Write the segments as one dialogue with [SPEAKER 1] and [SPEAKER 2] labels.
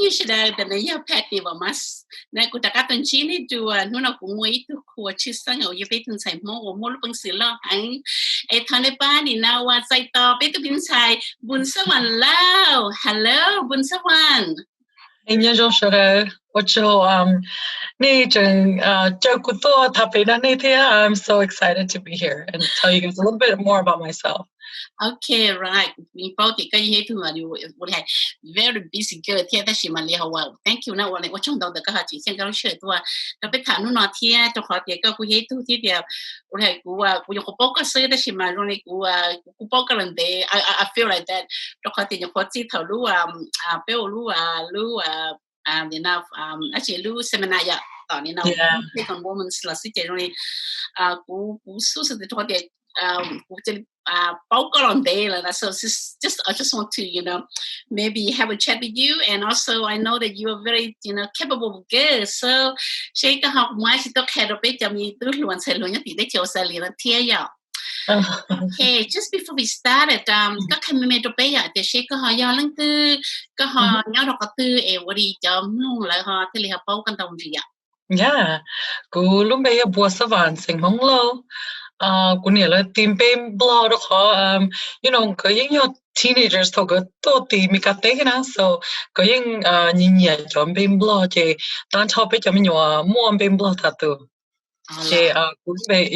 [SPEAKER 1] you should have the name petty or mass. Nakutakaton chili to Nuna Kumway to Kuachisang or you pay inside more or more sila. A Taliban now was I thought it inside Bunsawan Lao. Hello, Bunsawan.
[SPEAKER 2] Anh nhớ trong số đó, nè chừng cho cụ tô tháp lên nè thế. I'm so excited to be here and tell you guys a little bit more about myself.
[SPEAKER 1] Okay, right. We both get you to would have very busy girl here that she might well. Thank you. Now, what you know the Kahachi can go share to the Petano not here to hot the go here to the Poker say that she might only go poker and day. I feel like that. The hot in your potty to Lua, enough, actually, Lou Seminaya. Take on women's last generally, Susan the toilet. Poker on day, so I just want to, maybe have a chat with you, and also I know that you are very, capable girl. So, shake a hot much to care of it. I mean, one said, okay, just before we started, các em made pay at the shake a hot young to go hot, not a two, a what he jump, like hot till he have spoken down via.
[SPEAKER 2] Yeah, go look by your Bouasvanh Hmong Culture Camp. Cũng như là Tham Pem Nrog đó họ, có những teenagers thôi có tốt thì mình cảm thấy na, so có những nhìn nhẹ cho Pem Nrog chứ, đang học bây giờ mình nhớ mua Pem Nrog thật tu. Chứ cũng về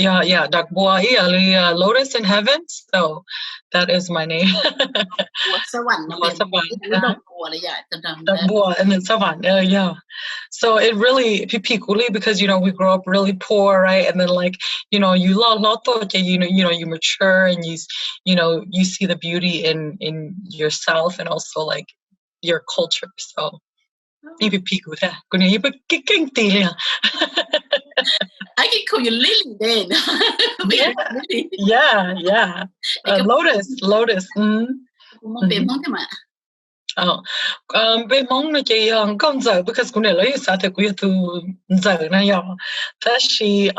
[SPEAKER 2] đặc bùa ý là Lotus in Heaven, so that is my name. Bouasvanh. And then Savan, yeah. So it really pipikuli because we grow up really poor, right? And then you you mature and you see the beauty in yourself and also your culture. So pipiku that. Kunya ipa kiking tilia.
[SPEAKER 1] I can call you Lily then.
[SPEAKER 2] Yeah. Lotus. Bên mong nó chỉ con giờ because cũng để lấy sao thì cũng tu giờ này ya. Thế thì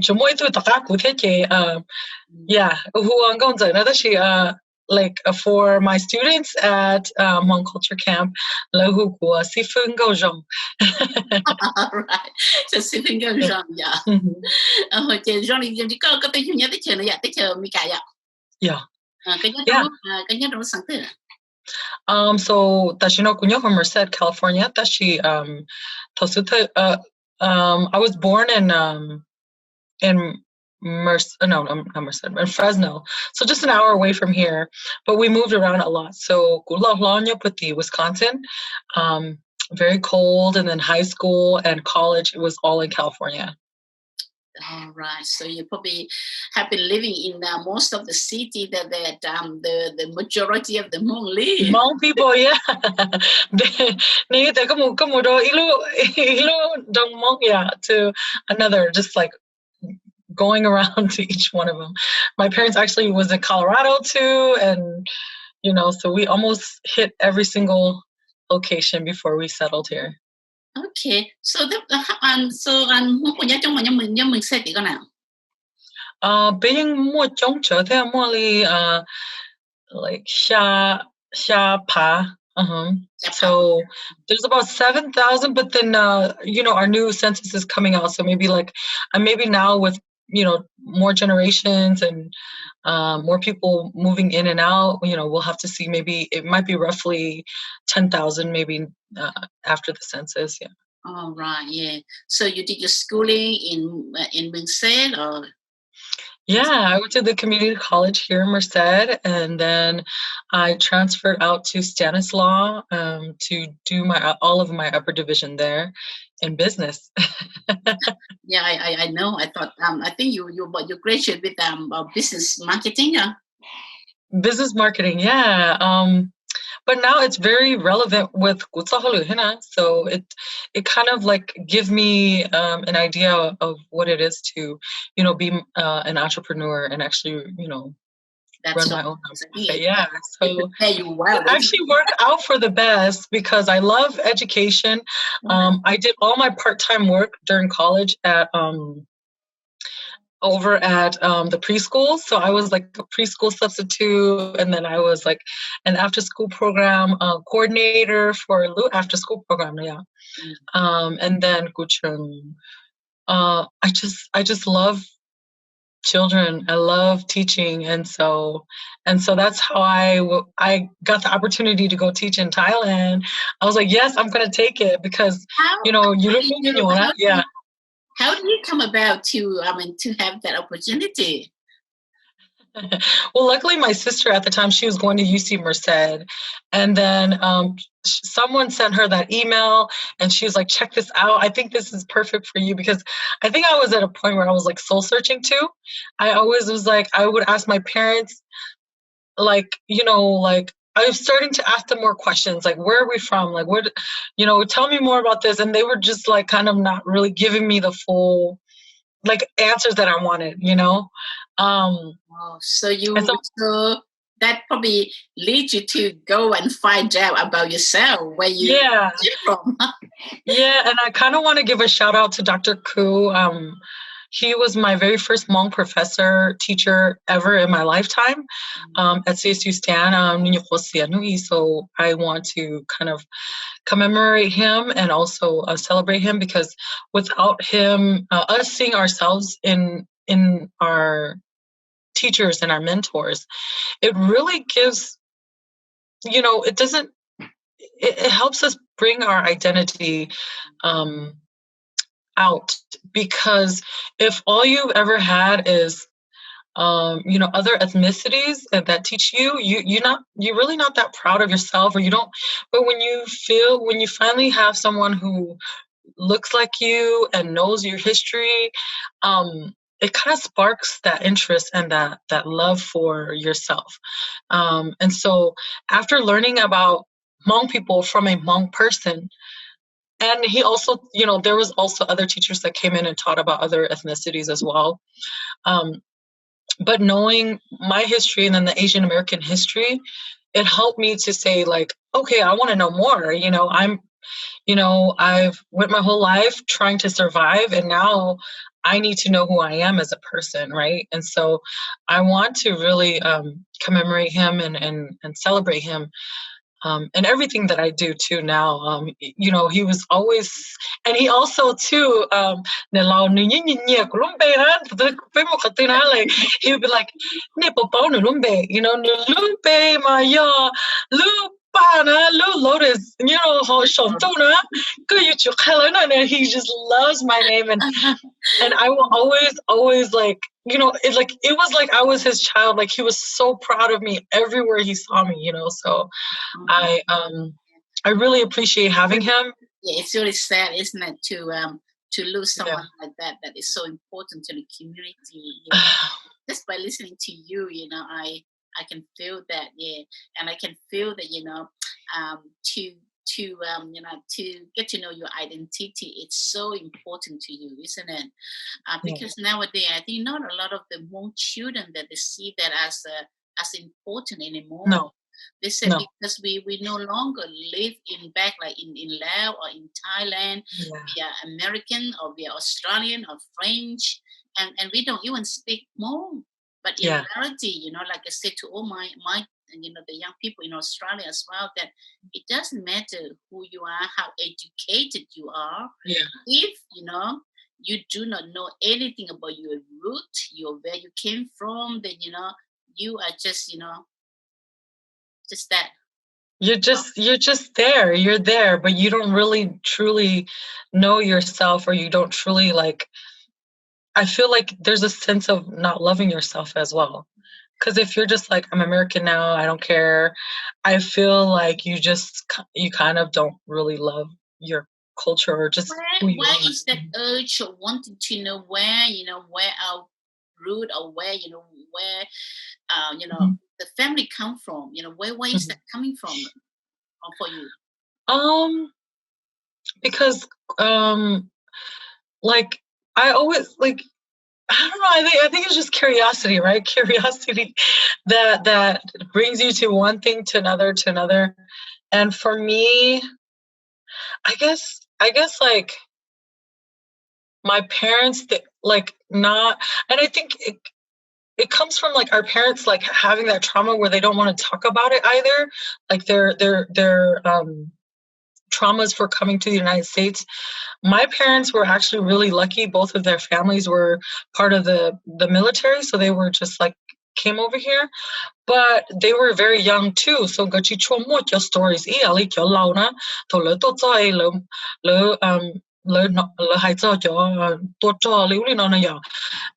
[SPEAKER 2] chúng mỗi tu tất cả cũng thế chứ con giờ nó thế thì for my students at Hmong Culture Camp, là who của si phương go rong.
[SPEAKER 1] Right, so si phương go rong, yeah. Chứ rong thì chỉ có cái chuyện nhớ tới chờ này, tới chờ mi cả ya.
[SPEAKER 2] Yeah.
[SPEAKER 1] Cái nhớ đó sáng từ.
[SPEAKER 2] So Tashino Kunyo from Merced, California. Tashi I was born in in Fresno. So just an hour away from here. But we moved around a lot. So Puti, Wisconsin. Very cold, and then high school and college, it was all in California.
[SPEAKER 1] All right, so you probably have been living in most of the city that the majority of the Hmong live.
[SPEAKER 2] Hmong people, yeah. To another, just going around to each one of them. My parents actually was in Colorado too, and so we almost hit every single location before we settled here.
[SPEAKER 1] Okay, so Hmong nhớ trong mà mình sẽ thì con nào?
[SPEAKER 2] Being more trong trở thế more xa pa. So there's about 7,000, but then our new census is coming out, so maybe maybe now with more generations and more people moving in and out, we'll have to see. Maybe it might be roughly 10,000 maybe after the census. Yeah.
[SPEAKER 1] All right. Yeah. So you did your schooling in Merced, or?
[SPEAKER 2] Yeah, I went to the community college here in Merced, and then I transferred out to Stanislaus to do all of my upper division there in business.
[SPEAKER 1] Yeah, I know. I thought I think you graduated with business marketing. Yeah.
[SPEAKER 2] Business marketing, yeah. But now it's very relevant with Kutsahalu Hina. So it kind of give me an idea of what it is to, be an entrepreneur and actually, run my own company. Yeah. So it actually worked out for the best because I love education. I did all my part-time work during college at over at the preschool. So I was like a preschool substitute, and then I was like an after school program coordinator for after school program. Yeah. And then kuchung. I just love children. I love teaching, and so that's how I got the opportunity to go teach in Thailand. I was like, yes, I'm gonna take it because you look yeah.
[SPEAKER 1] How do you come about to have that opportunity?
[SPEAKER 2] Well, luckily my sister at the time, she was going to UC Merced, and then someone sent her that email, and she was like, check this out. I think this is perfect for you, because I think I was at a point where I was like soul searching too. I always was like, I would ask my parents, like, like I was starting to ask them more questions, like, where are we from? Like, what, tell me more about this. And they were just like kind of not really giving me the full like answers that I wanted,
[SPEAKER 1] So that probably leads you to go and find out about yourself, where you came from.
[SPEAKER 2] Yeah, and I kind of want to give a shout out to Dr. Koo. He was my very first Hmong professor, teacher ever in my lifetime at CSU Stan. So I want to kind of commemorate him and also celebrate him, because without him, us seeing ourselves in our teachers and our mentors, it really gives, it helps us bring our identity out, because if all you've ever had is other ethnicities that teach you're really not that proud of yourself, or you don't. But when you finally have someone who looks like you and knows your history, it kind of sparks that interest and that love for yourself. And so after learning about Hmong people from a Hmong person, and he also, there was also other teachers that came in and taught about other ethnicities as well. But knowing my history and then the Asian American history, it helped me to say, like, okay, I want to know more. I've went my whole life trying to survive, and now I need to know who I am as a person, right? And so I want to really commemorate him and celebrate him. And everything that I do too now, he was always, and he also too, like he would be like, Lotus, he just loves my name, and I will always like, it was like I was his child. Like, he was so proud of me everywhere he saw me, so I really appreciate having him.
[SPEAKER 1] Yeah, it's really sad, isn't it, to lose someone like that is so important to the community. Just by listening to you, I can feel that, and I can feel that, to get to know your identity, it's so important to you, isn't it? Because nowadays, I think not a lot of the Hmong children that they see that as important anymore.
[SPEAKER 2] No.
[SPEAKER 1] They said because we no longer live in Laos or in Thailand, we are American or we are Australian or French, and we don't even speak Hmong. But in reality, like I said to all my the young people in Australia as well, that it doesn't matter who you are, how educated you are. If you do not know anything about your root, where you came from, then you are just just that.
[SPEAKER 2] You're just there. You're there, but you don't really truly know yourself, or you don't truly I feel like there's a sense of not loving yourself as well. Because if you're just like, I'm American now, I don't care, I feel like you kind of don't really love your culture, or just
[SPEAKER 1] where is that urge of wanting to know where our root, or where where the family come from, where is that coming from for you?
[SPEAKER 2] Because I always I don't know, I think it's just curiosity, right? Curiosity that brings you to one thing to another. And for me, I guess my parents, like, not, and I think it comes from like our parents like having that trauma where they don't want to talk about it either, like their traumas for coming to the United States. My parents were actually really lucky. Both of their families were part of the military, so they were just like came over here, but they were very young too. So gachi chomo cho stories e ali cho lao na to le to zai le hai cho to cho liu li na ya.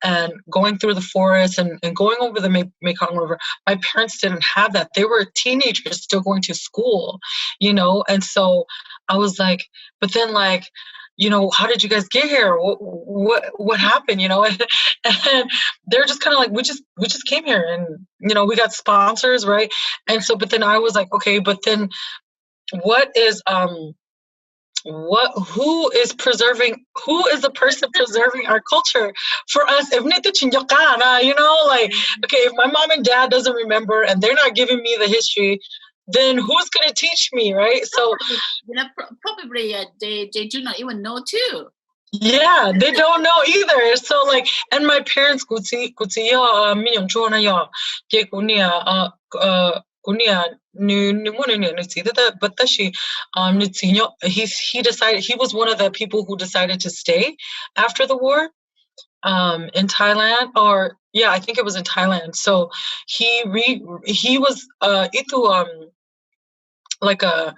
[SPEAKER 2] And going through the forest and going over the Mekong River. My parents didn't have that. They were teenagers still going to school, you know? And so I was like, but then like, you know, how did you guys get here? What happened, you know? And they're just kind of like, we just came here and, you know, we got sponsors, right? And so, but then I was like, okay, but then who is the person preserving our culture for us? You know, like, okay, if my mom and dad doesn't remember and they're not giving me the history, then who's going to teach me, right? So,
[SPEAKER 1] you know, probably they do not even know too.
[SPEAKER 2] Yeah, they don't know either. So like, and my parents he decided, he was one of the people who decided to stay after the war in Thailand, or I think it was in Thailand. So he was like a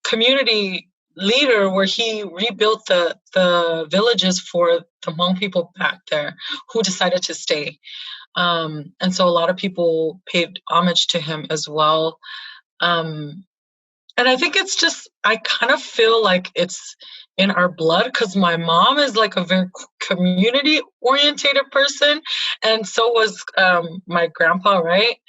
[SPEAKER 2] community leader where he rebuilt the villages for the Hmong people back there who decided to stay. And so a lot of people paid homage to him as well. And I think it's just, I kind of feel like it's in our blood because my mom is like a very community orientated person, and so was my grandpa, right?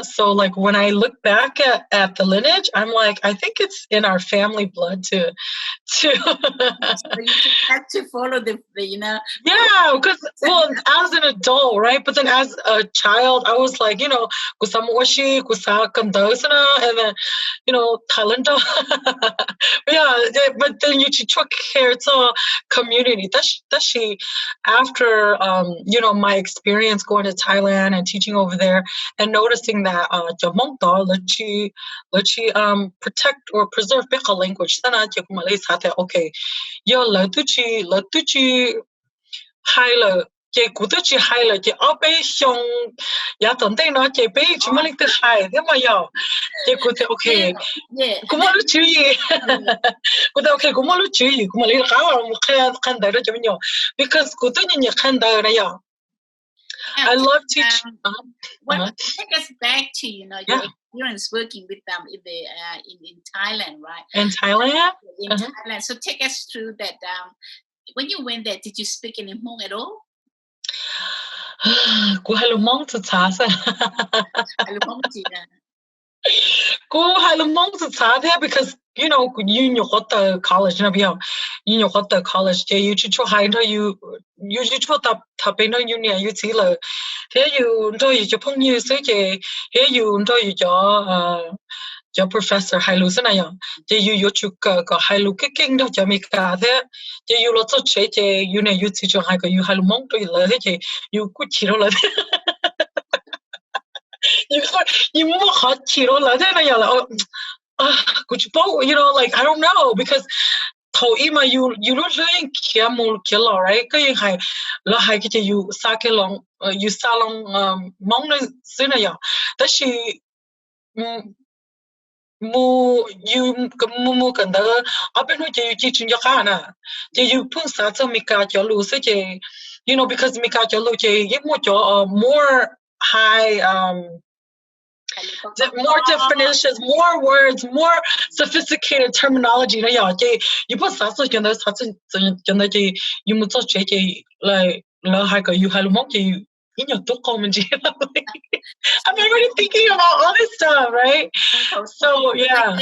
[SPEAKER 2] So like when I look back at the lineage, I'm like, I think it's in our family blood to
[SPEAKER 1] So you just have to follow the
[SPEAKER 2] Yeah, because well, as an adult, right? But then as a child, I was like, you know, kusamoshi, and then, you know, Thailand. But then you took care to community. That's she after you know, my experience going to Thailand and teaching over there and noticing that let you protect or preserve the language. Okay, yo let you hai là chị cũng tức chị hai là chị ở bên xong giá tận đây nó chị bên chỉ mới từ hai thế mà giờ chị cũng thấy ok cũng muốn lúc chữ gì cũng thấy ok cũng muốn lúc chữ gì cũng mà lấy cái mà khăn đời đó cho mình nhiều because cũng tức như khăn đời này giờ I love teaching.
[SPEAKER 1] Take us back to your experience working with them in Thailand, right?
[SPEAKER 2] In Thailand.
[SPEAKER 1] In Thailand. So take us through that. When you went there, did you speak any Hmong at all?
[SPEAKER 2] Cô Hmong to Tasa. Cô Hmong to Tasa because you know you got the college na biao. You got the college. You cho hai no you cho tập bên no you nè you chỉ là thế you cho cho phong như thế chứ thế you cho professor hai lu sana ya je you chu ka hai lu cái kinh đó cho mi cả thế je you lo cho chế je you ne you chỉ cho hai cái you hai lu mong tôi là thế je you cứ chỉ lo là you mo khó chỉ lo là thế này là cứ bao you know like I don't know because thầu ima you lo learning kia mul kia lo right cái hai lo hai cái je you sa cái long you sa long mong nó thế này ya đó là mu kan da apen ho je chi chun ya kana je you pun sa cho mi ka cho lu se je you know because mi ka cho lu je ye mo cho more high more definitions, more words, more sophisticated terminology na ya je you pun sa cho je you mu cho je like la ha ka you halu mo je in your to comment I'm already thinking about all this stuff, right? So yeah.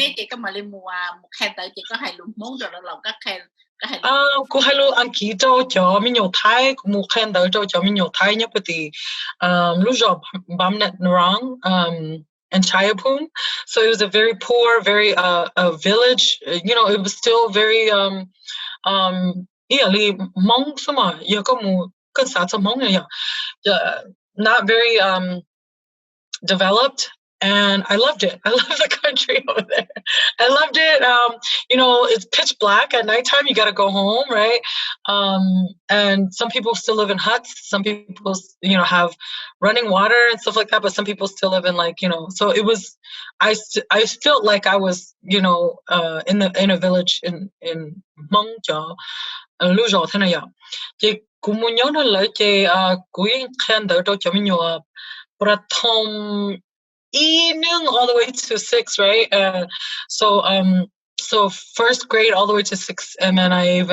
[SPEAKER 2] Cô hello anh kỹ cho mình nhiều Thái, một khen đỡ cho mình nhiều Thái nhất bởi lúc đó Bam Nrog and Chayapum. So it was a very poor, very a village. You know, it was still very li Hmong sama ya ko mu kan sa sa Hmong ya not very developed, and I loved it. I love the country over there. I loved it. It's pitch black at nighttime. You got to go home, right? And some people still live in huts. Some people, have running water and stuff like that. But some people still live in So it was. I felt like I was, in a village in Hmong Jiao, Luzhou, Tanaya. Chị cũng muốn nhớ lại chị cuối khen đỡ cho mình nhiều prathom evening all the way to 6, right? So first grade all the way to 6, and then I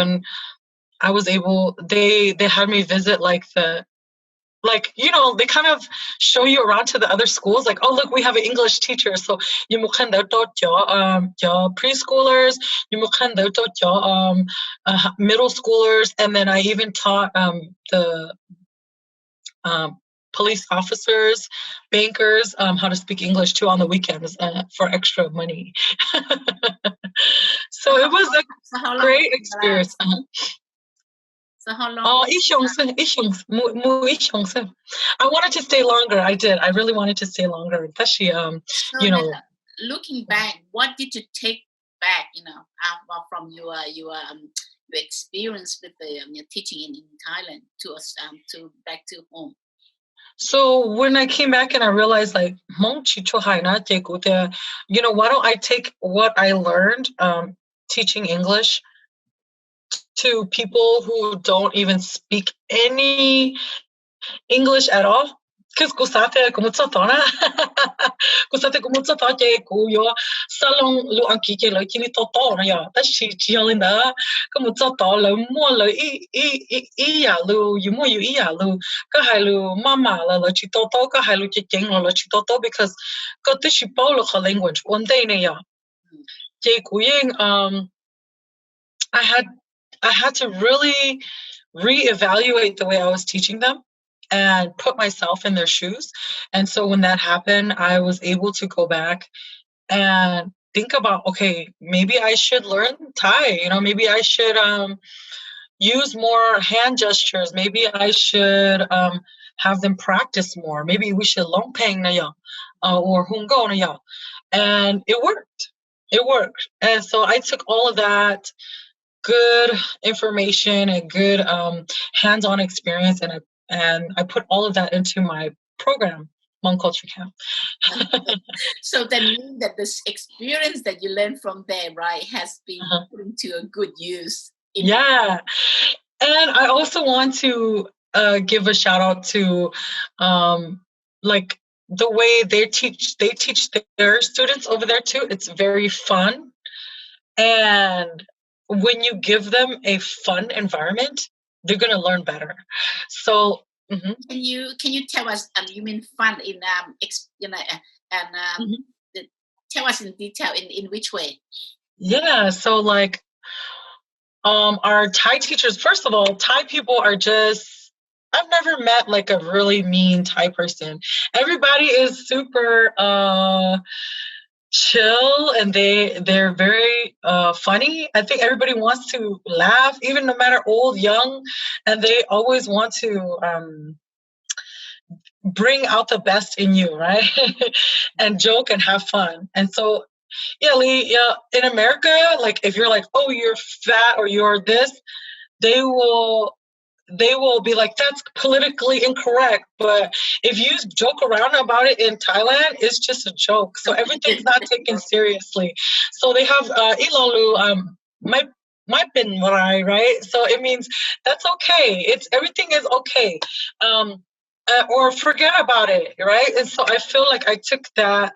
[SPEAKER 2] was able. They had me visit they kind of show you around to the other schools, like, oh, look, we have an English teacher. So you can preschoolers, you can middle schoolers, and then I even taught the police officers, bankers, how to speak English too on the weekends for extra money. So it was a great experience.
[SPEAKER 1] So how long?
[SPEAKER 2] I wanted to stay longer. I did. I really wanted to stay longer. Especially,
[SPEAKER 1] looking back, what did you take back? From your experience with your teaching in Thailand to back to home.
[SPEAKER 2] So when I came back and I realized, like, why don't I take what I learned teaching English to people who don't even speak any English at all? Because kusate kumutsa yo salong lu anki ke lo kini to ya ta shi jialinda kumutsa to lo mo lo ya lu yu mo yu ya lu ka hai lu mama lo chi to ka hai lu chi jeng lo chi to because ko ti shi po lo language one day ne ya ke kuying I had to really reevaluate the way I was teaching them and put myself in their shoes. And so when that happened, I was able to go back and think about, okay, maybe I should learn Thai, maybe I should use more hand gestures. Maybe I should have them practice more. Maybe we should longpeng na ya or hungo na ya. And it worked. It worked. And so I took all of that good information and good hands-on experience, and I put all of that into my program, Hmong Culture Camp.
[SPEAKER 1] So that means that this experience that you learned from there, right, has been put into a good use.
[SPEAKER 2] Yeah. And I also want to give a shout out to like the way they teach their students over there too. It's very fun. And when you give them a fun environment, they're going to learn better. So,
[SPEAKER 1] can you tell us? You mean fun in tell us in detail in which way?
[SPEAKER 2] Yeah. So like, our Thai teachers. First of all, Thai people are just. I've never met like a really mean Thai person. Everybody is super chill, and they're very funny. I think everybody wants to laugh, even no matter old, young, and they always want to bring out the best in you, right? And joke and have fun. And so in America, like if you're like, oh, you're fat or you're this, they will be like, that's politically incorrect. But if you joke around about it in Thailand, it's just a joke. So everything's not taken seriously. So they have ilalu my bin right? So it means that's okay. Everything is okay. Or forget about it, right? And so I feel like I took that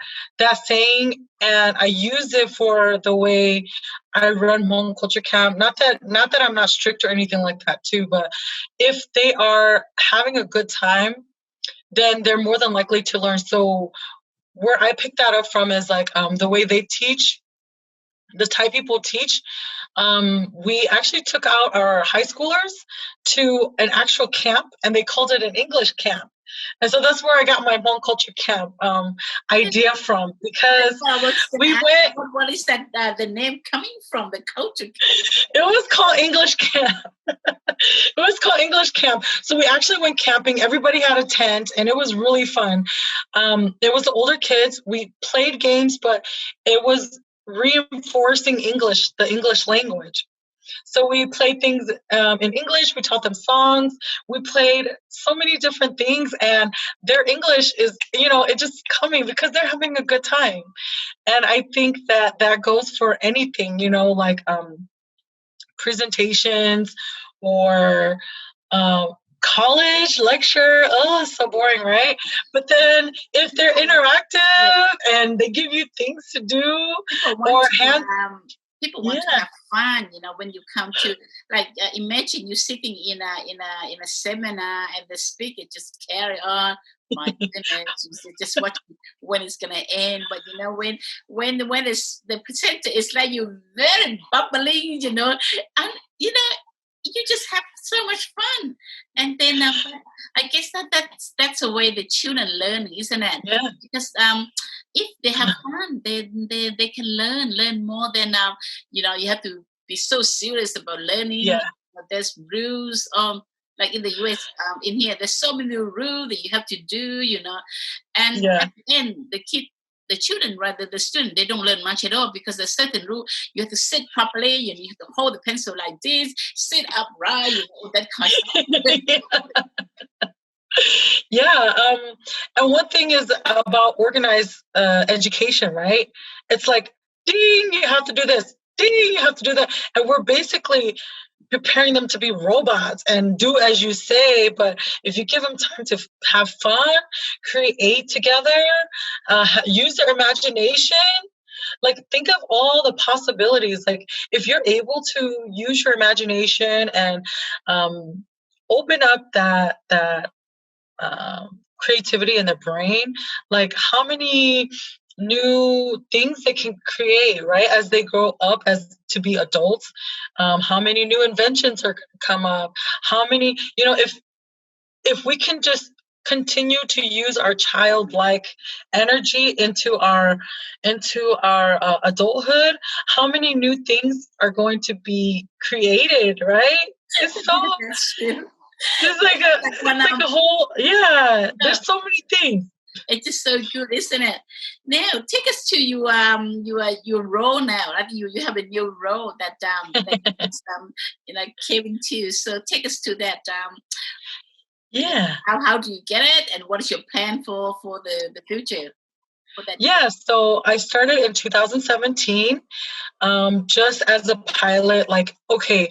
[SPEAKER 2] saying and I used it for the way I run Hmong Culture Camp. Not that I'm not strict or anything like that too, but if they are having a good time, then they're more than likely to learn. So where I picked that up from is like the way they teach, the Thai people teach. We actually took out our high schoolers to an actual camp, and they called it an English camp. And so that's where I got my Hmong Culture Camp idea from, because we went.
[SPEAKER 1] What is that? The name coming from the culture camp?
[SPEAKER 2] It was called English Camp. It was called English Camp. So we actually went camping. Everybody had a tent, and it was really fun. It was the older kids. We played games, but it was reinforcing English, the English language. So we played things in English. We taught them songs. We played so many different things, and their English is, it just coming because they're having a good time. And I think that goes for anything, like presentations or college lecture. Oh, it's so boring, right? But then if they're interactive and they give you things to do,
[SPEAKER 1] people want to have fun, when you come to, like, imagine you sitting in a seminar and the speaker just carry on. My goodness, you just watch when it's gonna end. But when it's the presenter, it's like you're very bubbling, and you just have so much fun. And then I guess that's the way the children learn, isn't it?
[SPEAKER 2] Yeah.
[SPEAKER 1] Because if they have fun, they can learn more than you have to be so serious about learning.
[SPEAKER 2] Yeah.
[SPEAKER 1] There's rules. Like in the US, in here, there's so many rules that you have to do, and at the end, the children, rather the student, they don't learn much at all because there's certain rule. You have to sit properly, you have to hold the pencil like this, sit upright, that kind of stuff.
[SPEAKER 2] Yeah. And one thing is about organized education, right? It's like, ding, you have to do this. Ding, you have to do that. And we're basically preparing them to be robots and do as you say. But if you give them time to have fun, create together, use their imagination, like think of all the possibilities. Like if you're able to use your imagination and open up that creativity in their brain, like how many new things they can create, right, as they grow up as to be adults. How many new inventions are come up, how many, if we can just continue to use our childlike energy into our adulthood, how many new things are going to be created, right? It's so it's like a whole, there's so many things.
[SPEAKER 1] It's just so good, isn't it? Now, take us to your role now. Right? You have a new role that came into. So take us to that. How do you get it, and what is your plan for the future?
[SPEAKER 2] So I started in 2017, just as a pilot. Like, okay,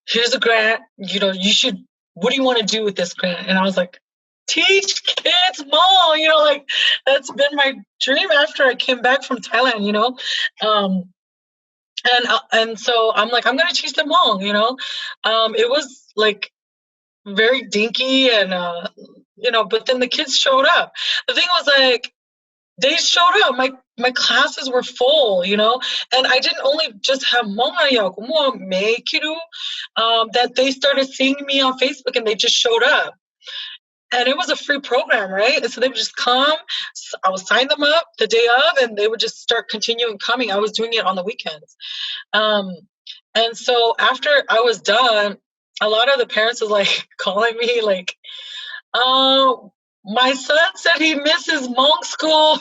[SPEAKER 2] here's a grant. You should. What do you want to do with this grant? And I was like, teach kids Hmong, like that's been my dream after I came back from Thailand, and so I'm like, I'm going to teach them Hmong, it was like very dinky and, but then the kids showed up. The thing was like, they showed up. My classes were full, and I didn't only just have Hmong that they started seeing me on Facebook and they just showed up. And it was a free program, right? And so they would just come. I would sign them up the day of, and they would just start continuing coming. I was doing it on the weekends. And so after I was done, a lot of the parents was like calling me like, my son said he misses Hmong school.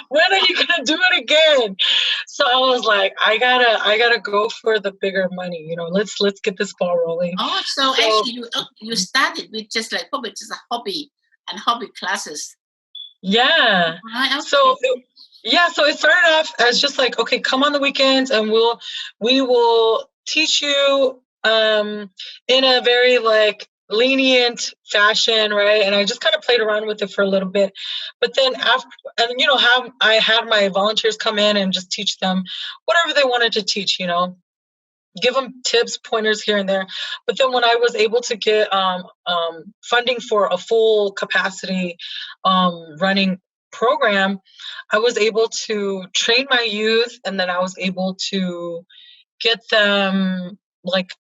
[SPEAKER 2] When are you gonna do it again? So I was like, I gotta go for the bigger money. Let's get this ball rolling.
[SPEAKER 1] Oh, so actually, you started with just like probably just a hobby and hobby classes.
[SPEAKER 2] Yeah.
[SPEAKER 1] Okay.
[SPEAKER 2] So it started off as just like, okay, come on the weekends and we will teach you in a very like lenient fashion, right? And I just kind of played around with it for a little bit. But then after, and I had my volunteers come in and just teach them whatever they wanted to teach, give them tips, pointers here and there. But then when I was able to get funding for a full capacity running program, I was able to train my youth, and then I was able to get them like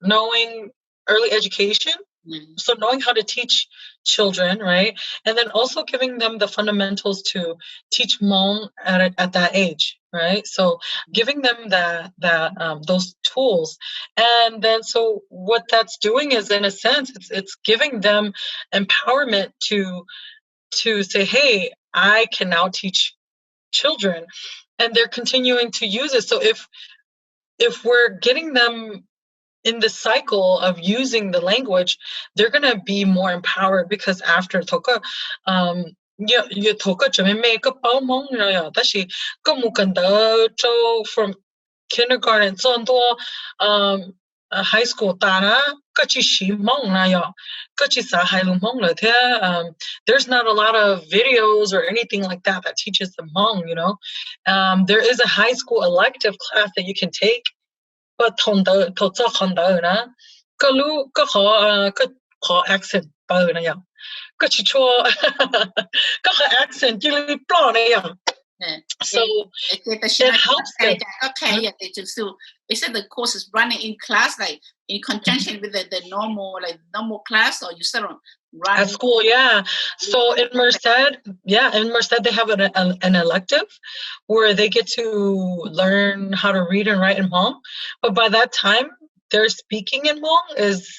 [SPEAKER 2] knowing early education, So knowing how to teach children, right? And then also giving them the fundamentals to teach Hmong at that age, right? So giving them those tools. And then so what that's doing is, in a sense, it's giving them empowerment to say, hey, I can now teach children. And they're continuing to use it. So if we're getting them in the cycle of using the language, they're going to be more empowered, because after toka you toka chame make a bao mong ya ta shi ko mu kan da cho from kindergarten so high school tara ka chi shi mong na ya ka chi sa hai lu mong la the there's not a lot of videos or anything like that teaches the Hmong, there is a high school elective class that you can take. But accent accent so it helps them.
[SPEAKER 1] Okay, is it the course is running in class, like in conjunction with the normal class, or you still run
[SPEAKER 2] at school? Yeah. So in Merced, they have an elective where they get to learn how to read and write in Hmong. But by that time, their speaking in Hmong is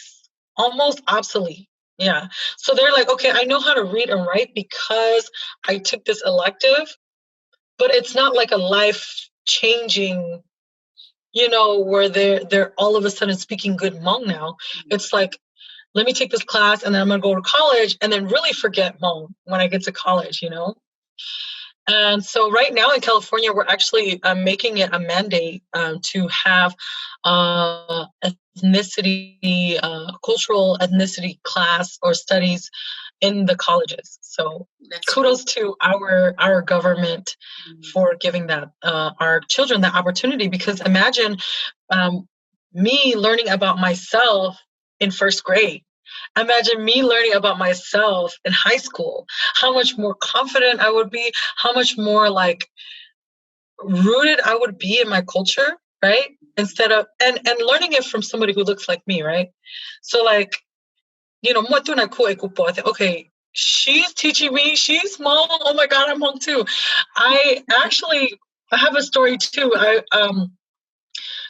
[SPEAKER 2] almost obsolete. Yeah. So they're like, okay, I know how to read and write because I took this elective, but it's not like a life-changing, where they're all of a sudden speaking good Hmong now. It's like, let me take this class and then I'm going to go to college and then really forget Hmong when I get to college, And so right now in California, we're actually making it a mandate to have ethnicity, cultural ethnicity class or studies in the colleges. So kudos to our government for giving that our children that opportunity, because imagine me learning about myself in first grade. Imagine me learning about myself in high school, how much more confident I would be, how much more like rooted I would be in my culture, right? Instead of, and learning it from somebody who looks like me, right? So like, okay, she's teaching me, she's Hmong, oh my God, I'm Hmong too. I have a story too.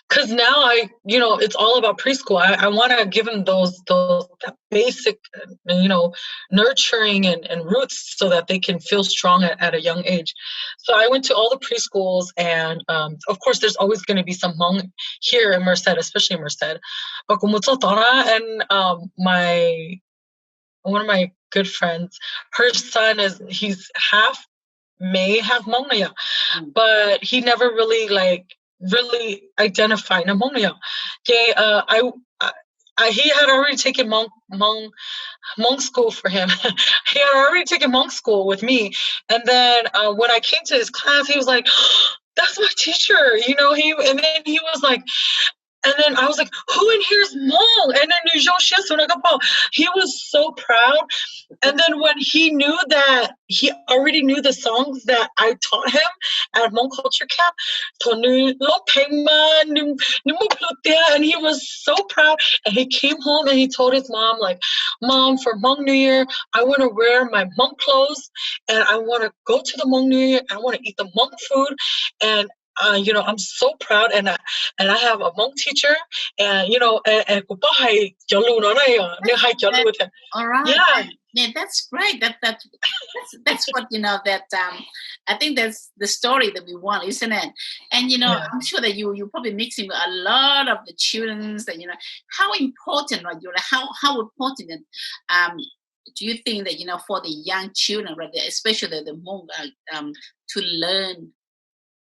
[SPEAKER 2] Because now it's all about preschool. I want to give them that basic, nurturing and roots so that they can feel strong at a young age. So I went to all the preschools, and of course, there's always going to be some Hmong here in Merced, especially in Merced. But and one of my good friends, her son he's may have Hmong, but he never really identify pneumonia. Okay, he had already taken Hmong school for him. He had already taken Hmong school with me, and then when I came to his class, he was like, "That's my teacher," and then he was like. And then I was like, who in here is Hmong? And then he was so proud. And then when he knew that he already knew the songs that I taught him at Hmong Culture Camp, and he was so proud. And he came home and he told his mom, like, Mom, for Hmong New Year, I want to wear my Hmong clothes and I want to go to the Hmong New Year. I want to eat the Hmong food. And I'm so proud, and I have a Hmong teacher, and with him.
[SPEAKER 1] All right. Yeah, that's great. That's what I think that's the story that we want, isn't it? And I'm sure that you probably mixing with a lot of the children that how important, right? How important do you think that for the young children, right, especially the Hmong, to learn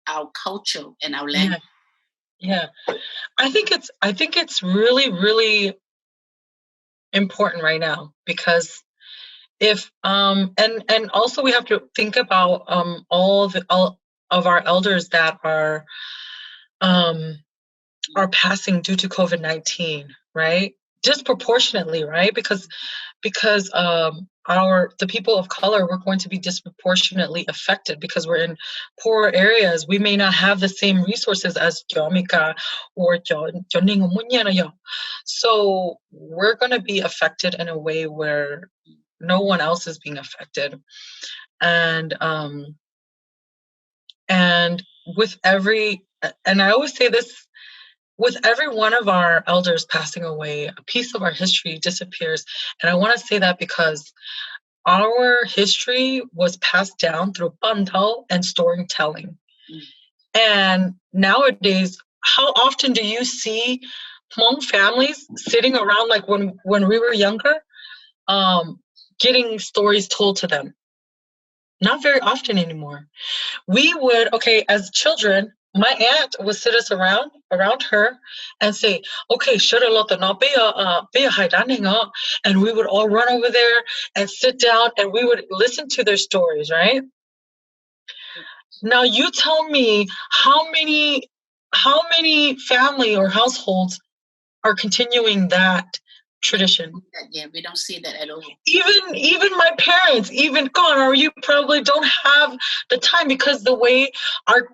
[SPEAKER 1] our culture and our language?
[SPEAKER 2] Yeah. I think it's really, really important right now, because if and also we have to think about all of our elders that are passing due to COVID-19, right? Disproportionately, right? Because because the people of color, we're going to be disproportionately affected because we're in poorer areas. We may not have the same resources as Jamaica or Joningo. So we're going to be affected in a way where no one else is being affected. And with every, and I always say this, with every one of our elders passing away, a piece of our history disappears. And I want to say that because our history was passed down through bandao and storytelling. And nowadays, how often do you see Hmong families sitting around like when we were younger, getting stories told to them? Not very often anymore. We would, as children, my aunt would sit us around her and say, okay, and we would all run over there and sit down and we would listen to their stories, right? Now you tell me how many family or households are continuing that tradition.
[SPEAKER 1] Yeah, we don't see that at all.
[SPEAKER 2] Even my parents, or you probably don't have the time because the way our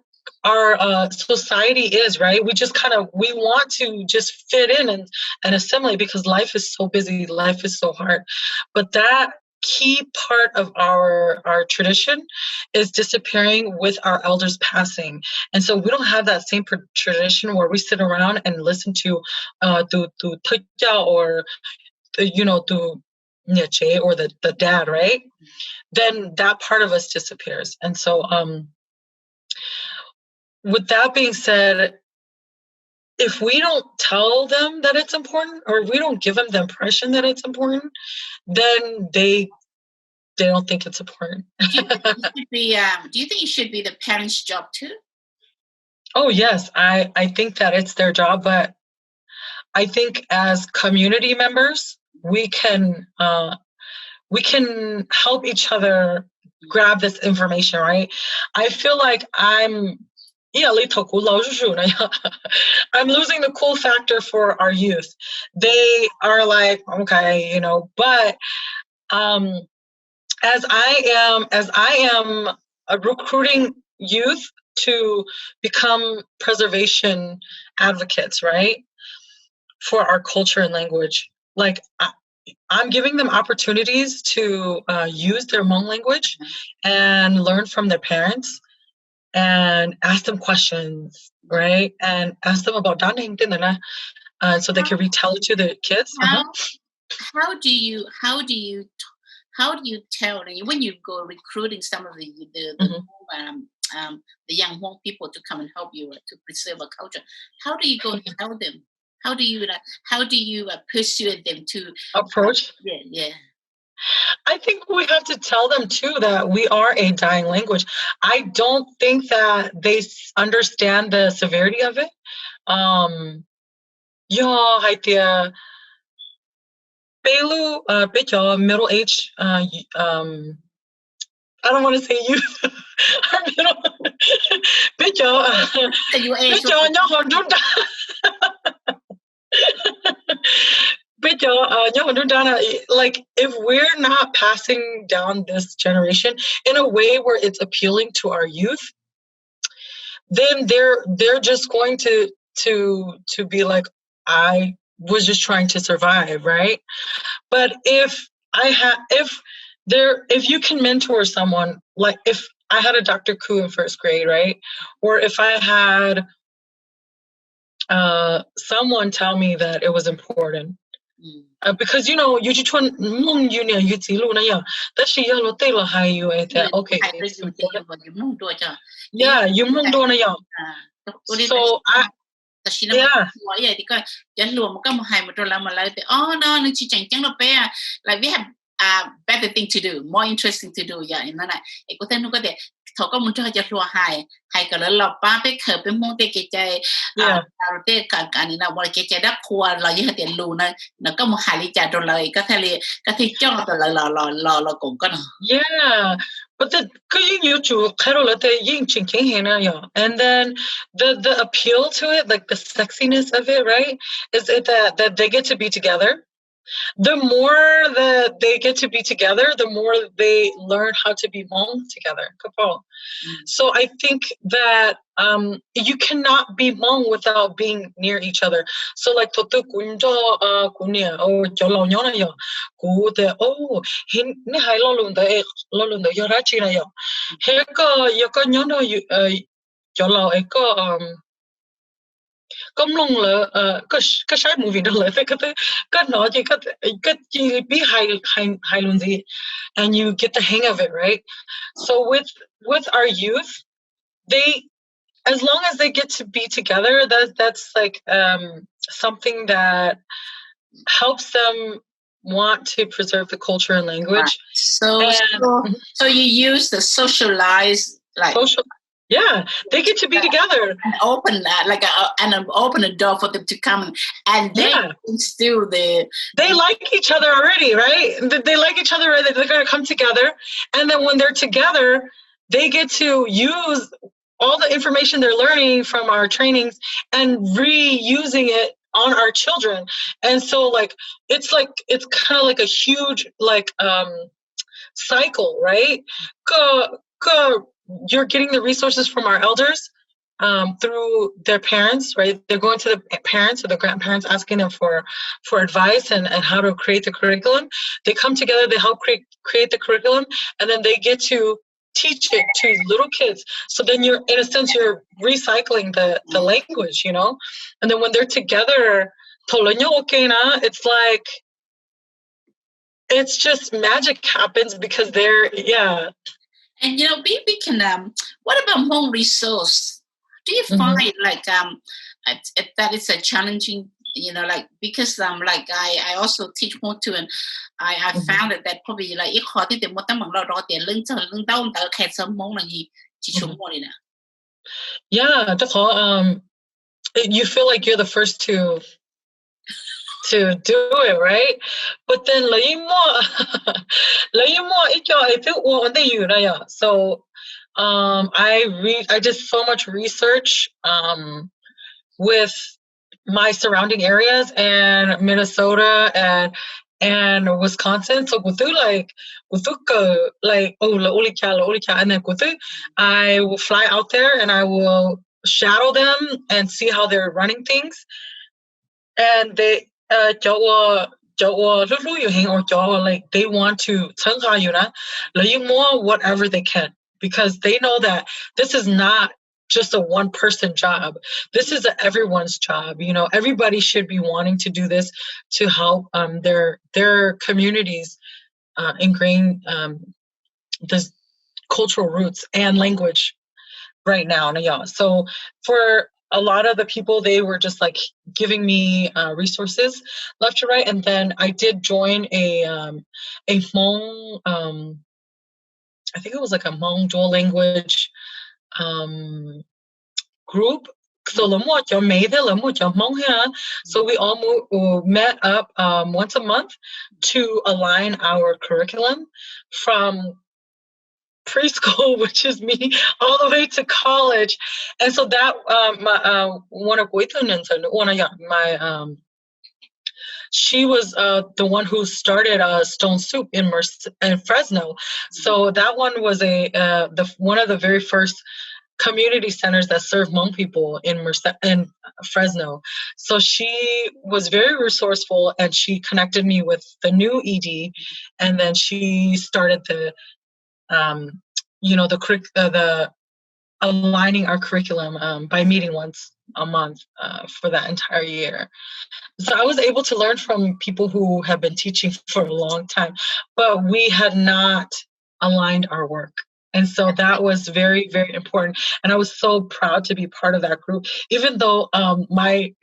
[SPEAKER 2] society is, right? We just we want to just fit in and assimilate because life is so busy, life is so hard. But that key part of our tradition is disappearing with our elders passing. And so we don't have that same tradition where we sit around and listen to or to Nietzsche or the dad, right? Then that part of us disappears. And so with that being said, if we don't tell them that it's important, or we don't give them the impression that it's important, then they don't think it's important.
[SPEAKER 1] Do you think it should be the parents' job too?
[SPEAKER 2] Oh yes, I think that it's their job, but I think as community members, we can help each other grab this information, right? I feel like I'm losing the cool factor for our youth. They are like, okay, but as I am recruiting youth to become preservation advocates, right, for our culture and language, like I'm giving them opportunities to use their Hmong language and learn from their parents and ask them questions, right? And ask them about daning, so they can retell it to the kids.
[SPEAKER 1] How do you tell when you go recruiting some of the young Hmong people to come and help you to preserve a culture? How do you go and tell them? How do you persuade them to
[SPEAKER 2] approach?
[SPEAKER 1] Yeah.
[SPEAKER 2] I think we have to tell them too that we are a dying language. I don't think that they understand the severity of it. Belu, middle age. I don't want to say youth. Like if we're not passing down this generation in a way where it's appealing to our youth, then they're just going to be like, I was just trying to survive, right? But if you can mentor someone, like if I had a Dr. Koo in first grade, right? Or if I had someone tell me that it was important. Because okay, it's important. Yeah, you so
[SPEAKER 1] like we have better thing to do, more interesting to do. Yeah, in that I could then look at it. Talk about just high color love pape curb and more take it. Take and what get that cool like you had the luna, no come highly jaddo like Catali John la gonna.
[SPEAKER 2] Yeah. But the and then the appeal to it, like the sexiness of it, right? Is it that they get to be together The more that they get to be together, the more they learn how to be Hmong together. So I think that you cannot be Hmong without being near each other. So like totu kunjo kunia or jolo nyona yo ku de hin ni hai lo lunda yo rachi na yo. Heko yoko nyono jolo eko công long là cái sai movie đó là cái nó chỉ cái chỉ bị hai luôn gì and you get the hang of it, right? So with our youth, they, as long as they get to be together, that's like something that helps them want to preserve the culture and language.
[SPEAKER 1] Right. So you use the socialize like
[SPEAKER 2] social. Yeah, they get to be together
[SPEAKER 1] and open that and open a door for them to come, and they instill they
[SPEAKER 2] like each other already, right? They like each other already. They're gonna come together, and then when they're together, they get to use all the information they're learning from our trainings and reusing it on our children. And so it's kind of like a huge cycle, right? You're getting the resources from our elders through their parents, right? They're going to the parents or the grandparents asking them for advice and how to create the curriculum. They come together, they help create the curriculum, and then they get to teach it to little kids. So then you're, in a sense, you're recycling the language, you know? And then when they're together, it's like, it's just magic happens because they're,
[SPEAKER 1] And we can what about Hmong resource? Do you find that it's a challenging, because I also teach Hmong too, and I found that probably ít khó thì một tấm bằng đó tiền lưng đâu tớ khai sớm Hmong là gì chỉ chung một nè.
[SPEAKER 2] Yeah, you feel like you're the first to do it, right? But then so I did so much research with my surrounding areas and Minnesota and Wisconsin. So and then I will fly out there and I will shadow them and see how they're running things. And they they want to whatever they can, because they know that this is not just a one person job. This is everyone's job. Everybody should be wanting to do this to help their communities ingrain this cultural roots and language right now. So for a lot of the people, they were just giving me resources left to right. And then I did join a Hmong, I think it was a Hmong dual language group. So we all met up once a month to align our curriculum from preschool, which is me, all the way to college. And so that she was the one who started Stone Soup in Fresno. So that one was one of the very first community centers that serve Hmong people in Fresno. So she was very resourceful, and she connected me with the new ED, and then she started the aligning our curriculum by meeting once a month for that entire year. So I was able to learn from people who have been teaching for a long time, but we had not aligned our work. And so that was very, very important. And I was so proud to be part of that group, even though my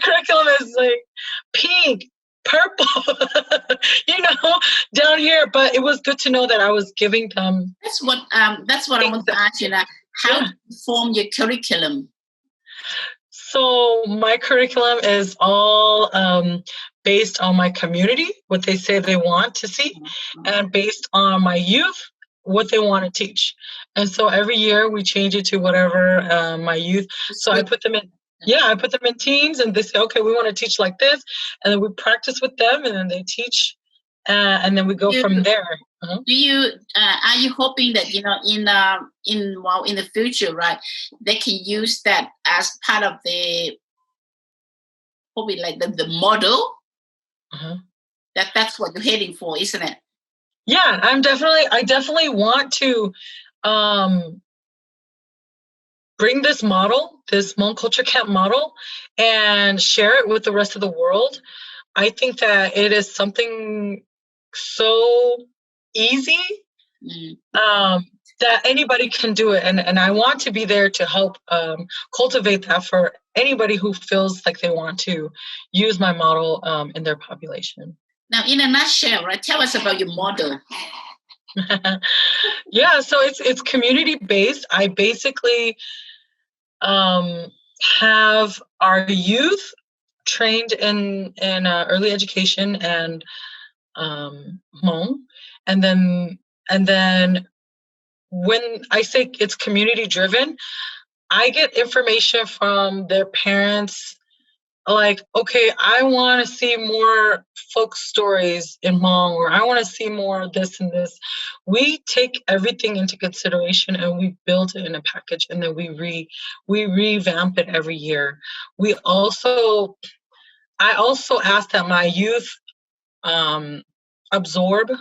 [SPEAKER 2] curriculum is pink, purple, down here. But it was good to know that I was giving them.
[SPEAKER 1] That's what I want to ask you now. How do you form your curriculum?
[SPEAKER 2] So my curriculum is all based on my community, what they say they want to see, and based on my youth, what they want to teach. And so every year we change it to whatever my youth. So I put them in. Yeah, I put them in teams, and they say, okay, we want to teach like this, and then we practice with them, and then they teach, and then we go from there.
[SPEAKER 1] Do you are you hoping that in the future, right, they can use that as part of the probably like the model? That's what you're heading for, isn't it?
[SPEAKER 2] Yeah, I definitely want to bring this model, this Hmong Culture Camp model, and share it with the rest of the world. I think that it is something so easy that anybody can do it. And I want to be there to help cultivate that for anybody who feels like they want to use my model in their population.
[SPEAKER 1] Now, in a nutshell, right, tell us about your model.
[SPEAKER 2] Yeah, so it's community-based. I basically have our youth trained in early education and Hmong, and then when I say it's community driven, I get information from their parents, like, okay, I want to see more folk stories in Hmong, or I want to see more of this and this. We take everything into consideration and we build it in a package, and then we revamp it every year. I also ask that my youth absorb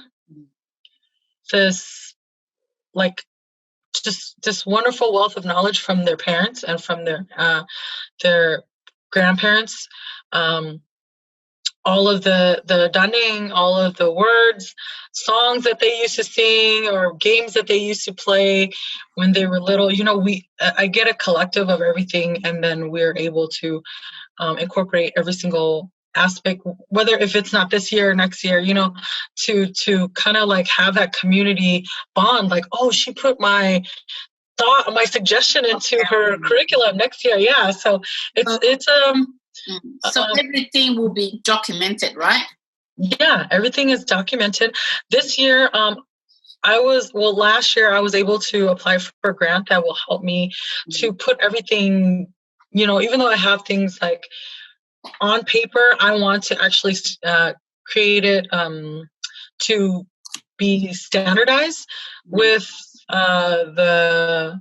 [SPEAKER 2] this, like, just this wonderful wealth of knowledge from their parents and from their grandparents. All of the daneng, all of the words, songs that they used to sing, or games that they used to play when they were little. I get a collective of everything, and then we're able to incorporate every single aspect, whether if it's not this year or next year, to kind of like have that community bond. Like, oh, she put my suggestion into her curriculum next year. Yeah, so
[SPEAKER 1] so everything will be documented, right?
[SPEAKER 2] Yeah, everything is documented. This year, last year I was able to apply for a grant that will help me to put everything, even though I have things like on paper, I want to actually create it to be standardized with the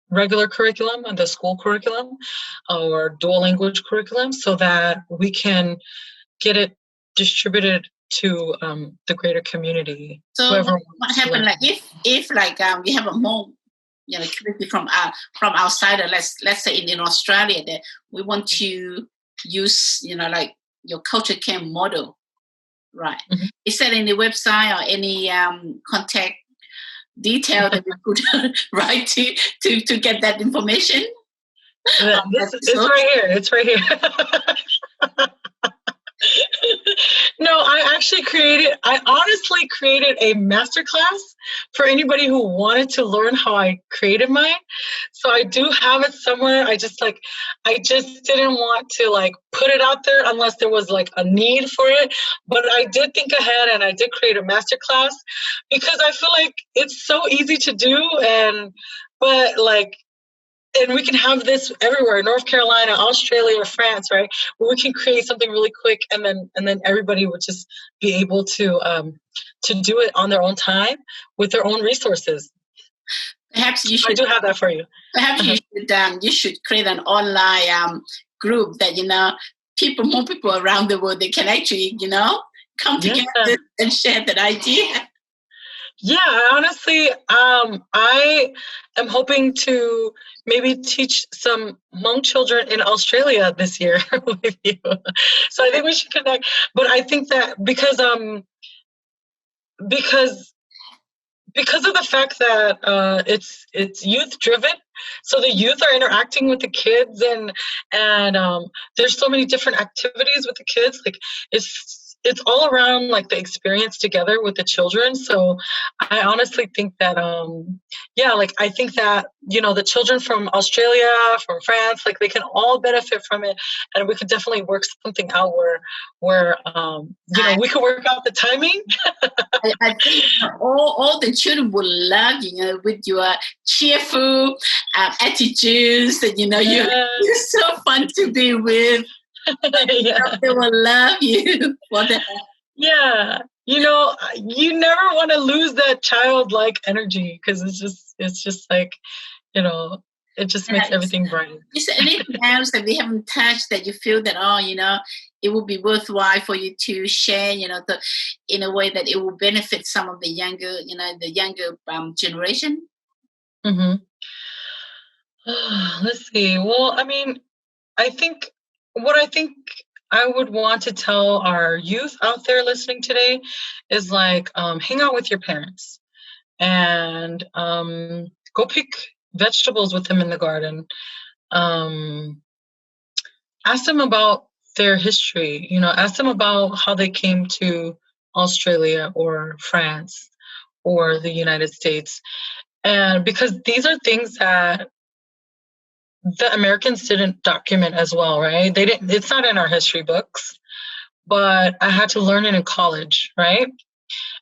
[SPEAKER 2] regular curriculum and the school curriculum or dual language curriculum, so that we can get it distributed to the greater community.
[SPEAKER 1] So what happened, like if like we have a more community from outside, let's say in Australia, that we want to use like your culture camp model, right? Is that any website or any contact detail that we could write to get that information?
[SPEAKER 2] It's right here. No, I honestly created a masterclass for anybody who wanted to learn how I created mine. So I do have it somewhere. I just didn't want to put it out there unless there was a need for it. But I did think ahead, and I did create a masterclass because I feel like it's so easy to do, and we can have this everywhere, North Carolina, Australia, France, right? Where we can create something really quick, and then everybody would just be able to do it on their own time with their own resources.
[SPEAKER 1] Perhaps you should.
[SPEAKER 2] I do have that for you.
[SPEAKER 1] Perhaps you should create an online group that more people around the world, they can actually come together and share that idea.
[SPEAKER 2] Yeah, honestly, I am hoping to maybe teach some Hmong children in Australia this year with you. So I think we should connect. But I think that because of the fact that it's youth driven, so the youth are interacting with the kids, and there's so many different activities with the kids. Like it's all around the experience together with the children. So I honestly think that I think that the children from Australia, from France, they can all benefit from it, and we could definitely work something out where we could work out the timing
[SPEAKER 1] I think all the children will love with your cheerful attitudes, and you're so fun to be with.
[SPEAKER 2] Yeah.
[SPEAKER 1] They will love you for that.
[SPEAKER 2] Yeah. You never want to lose that childlike energy, because it's just like, it just makes everything bright.
[SPEAKER 1] Is there anything else that we haven't touched that you feel that, it would be worthwhile for you to share, in a way that it will benefit some of the younger generation?
[SPEAKER 2] Mm-hmm. Let's see. Well, I mean, I think I would want to tell our youth out there listening today is like, hang out with your parents and go pick vegetables with them in the garden. Ask them about their history, ask them about how they came to Australia or France or the United States. And because these are things that the Americans didn't document as well, right? It's not in our history books, but I had to learn it in college, right?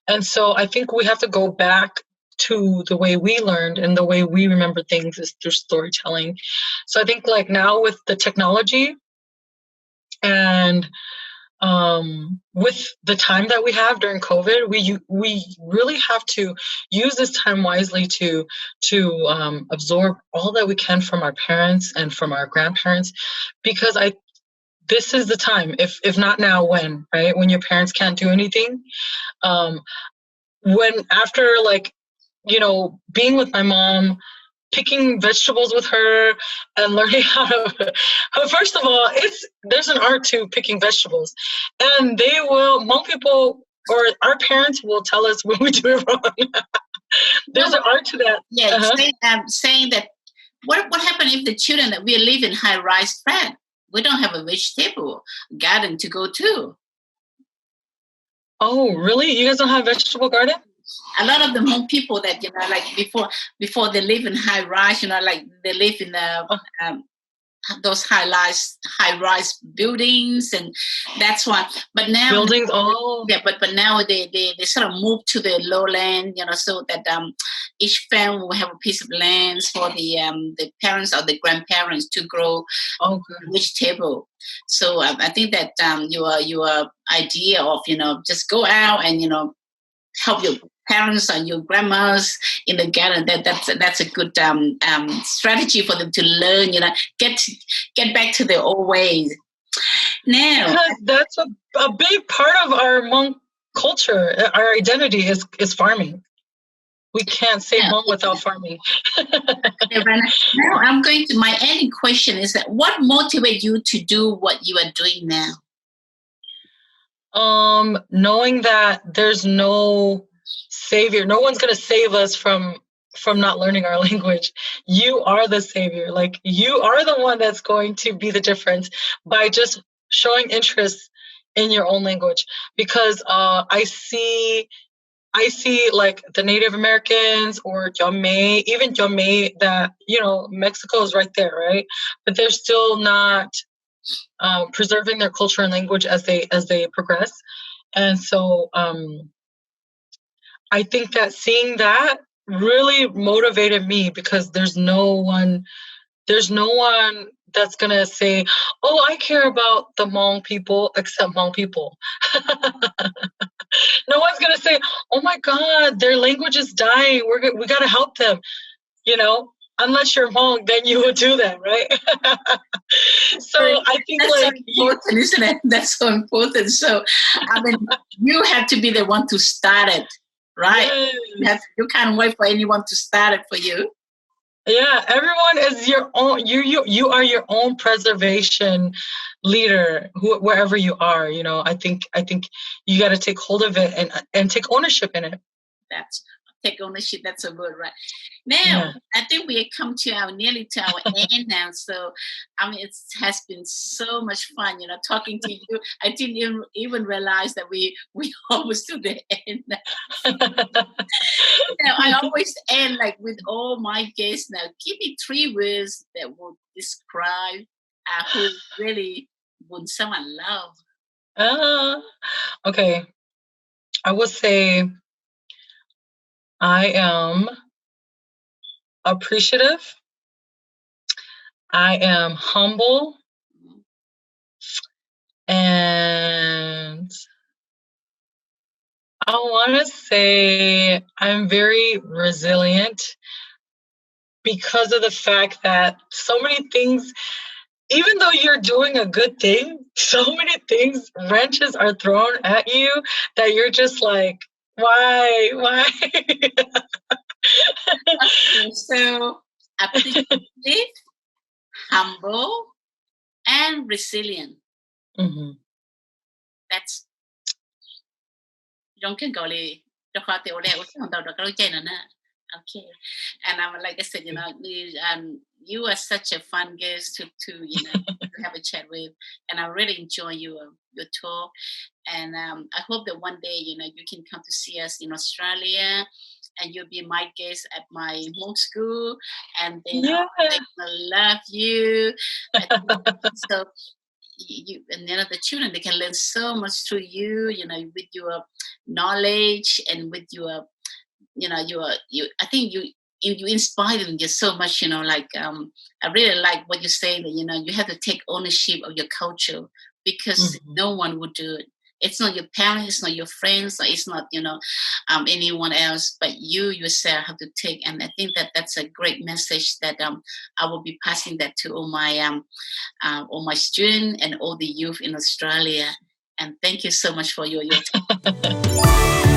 [SPEAKER 2] And so I think we have to go back to the way we learned, and the way we remember things is through storytelling. So I think like now with the technology and with the time that we have during COVID, we really have to use this time wisely to absorb all that we can from our parents and from our grandparents, because this is the time, if not now, when, right? When your parents can't do anything. When after being with my mom, picking vegetables with her and learning how to first of all, there's an art to picking vegetables, and Hmong people or our parents will tell us when we do it wrong. There's an art to that.
[SPEAKER 1] Yeah. Saying that what happened if the children that we live in high-rise flat, we don't have a vegetable garden to go to?
[SPEAKER 2] Oh, really? You guys don't have a vegetable garden?
[SPEAKER 1] A lot of the Hmong people that like before they live in high rise, like they live in those high-rise buildings, and that's why. But now
[SPEAKER 2] buildings,
[SPEAKER 1] yeah, but now they sort of move to the lowland, so that each family will have a piece of land for the parents or the grandparents to grow vegetable. So I think that your idea of just go out and help your parents and your grandmas in the garden, that's a good strategy for them to learn, get back to their old ways. Now,
[SPEAKER 2] because that's a big part of our Hmong culture. Our identity is farming. We can't say Hmong without farming.
[SPEAKER 1] Now my ending question is that what motivates you to do what you are doing now?
[SPEAKER 2] Knowing that there's no savior, no one's going to save us from not learning our language. You are the savior. Like, you are the one that's going to be the difference by just showing interest in your own language. Because I see like the Native Americans or even Jome, that Mexico is right there, right? But they're still not preserving their culture and language as they progress. And so I think that seeing that really motivated me, because there's no one that's gonna say, oh, I care about the Hmong people except Hmong people. No one's gonna say, oh my God, their language is dying, we gotta help them. Unless you're Hmong, then you would do that, right? So I think
[SPEAKER 1] that's so important, isn't it? That's so important. So I mean, you have to be the one to start it, right? Yes. You can't wait for anyone to start it for you.
[SPEAKER 2] Yeah, everyone is your own. You are your own preservation leader, wherever you are. I think you got to take hold of it and take ownership in it.
[SPEAKER 1] Take ownership. That's a word, right? Now, I think we have come nearly to our end now. So, I mean, it has been so much fun, talking to you. I didn't even realize that we almost to the end now. I always end like with all my guests now. Give me 3 words that will describe who really would someone love.
[SPEAKER 2] Okay. I would say I am appreciative. I am humble. And I want to say I'm very resilient because of the fact that so many things, even though you're doing a good thing, so many things, wrenches are thrown at you that you're just like, why?
[SPEAKER 1] Okay, so appreciative, humble, and resilient.
[SPEAKER 2] Mm-hmm.
[SPEAKER 1] That's don't can go le. Okay, and I'm like I said, you are such a fun guest to to have a chat with, and I really enjoy your talk, and I hope that one day you can come to see us in Australia, and you'll be my guest at my home school, and then
[SPEAKER 2] Yeah.
[SPEAKER 1] they're gonna love you. So and the children, they can learn so much through you, with your knowledge and with your I think you inspire them just so much, I really like what you say that you have to take ownership of your culture, because no one would do it. It's not your parents, it's not your friends, it's not anyone else, but you yourself have to take. And I think that that's a great message that I will be passing that to all my students and all the youth in Australia. And thank you so much for your time.